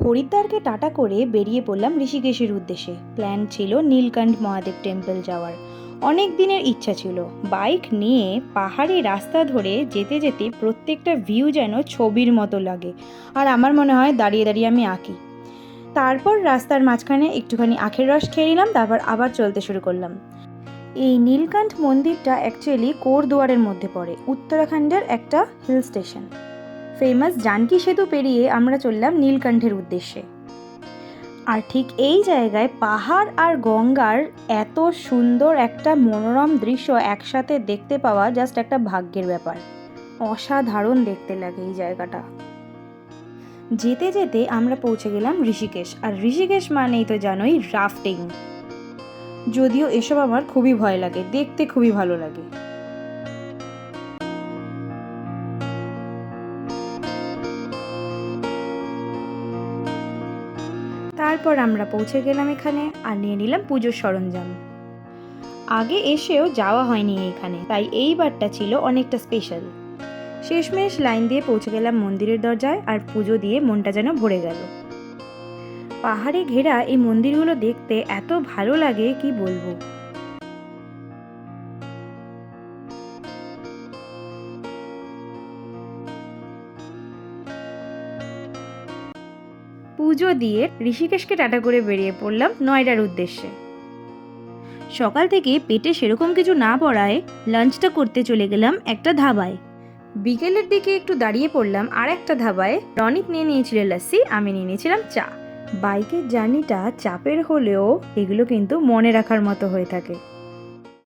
হরিদ্বারকে tata করে বেরিয়ে পড়লাম ঋষিকেশের উদ্দেশ্যে। প্ল্যান ছিল নীলকণ্ঠ মহাদেব টেম্পল যাওয়ার। অনেক দিনের ইচ্ছা ছিল। বাইক নিয়ে পাহাড়ি রাস্তা ধরে যেতে যেতে প্রত্যেকটা ভিউ যেন ছবির মতো লাগে, আর আমার মনে হয় দাঁড়িয়ে দাঁড়িয়ে আমি আঁকি। তারপর রাস্তার মাঝখানে একটুখানি আখের রস খেয়ে নিলাম, তারপর আবার চলতে শুরু করলাম। এই নীলকণ্ঠ মন্দিরটা অ্যাকচুয়ালি কোরদুয়ারের মধ্যে পড়ে, উত্তরাখণ্ডের একটা হিল স্টেশন। ফেমাস জানকী সেতু পেরিয়ে আমরা চললাম নীলকণ্ঠের উদ্দেশ্যে। আর ঠিক এই জায়গায় পাহাড় আর গঙ্গার এত সুন্দর একটা মনোরম দৃশ্য একসাথে দেখতে পাওয়া জাস্ট একটা ভাগ্যের ব্যাপার। অসাধারণ দেখতে লাগে এই জায়গাটা। যেতে যেতে আমরা পৌঁছে গেলাম ঋষিকেশ, আর ঋষিকেশ মানেই তো জানোই রাফটিং। যদিও এসব আমার খুবই ভয় লাগে, দেখতে খুবই ভালো লাগে। তারপর আমরা পৌঁছে গেলাম এখানে আর নিয়ে নিলাম পুজোর সরঞ্জাম। আগে এসেও যাওয়া হয়নি এইখানে, তাই এইবারটা ছিল অনেকটা স্পেশাল। শেষমেশ লাইন দিয়ে পৌঁছে গেলাম মন্দিরের দরজায়, আর পুজো দিয়ে মনটা যেন ভরে গেল। পাহাড়ে ঘেরা এই মন্দিরগুলো দেখতে এত ভালো লাগে কি বলবো। পুজো দিয়ে ঋষিকেশকে টাটা করে বেরিয়ে পড়লাম নয়ডার উদ্দেশ্যে। সকাল থেকে পেটে সেরকম কিছু না পড়ায় লাঞ্চটা করতে চলে গেলাম একটা ধাবায়। বিকেলের দিকে একটু দাঁড়িয়ে পড়লাম আর একটা ধাবায়। রনিত নিয়ে নিয়েছিল লস্যি, আমি নিয়ে নিয়েছিলাম চা। বাইকের জার্নিটা চাপের হলেও এগুলো কিন্তু মনে রাখার মতো হয়ে থাকে।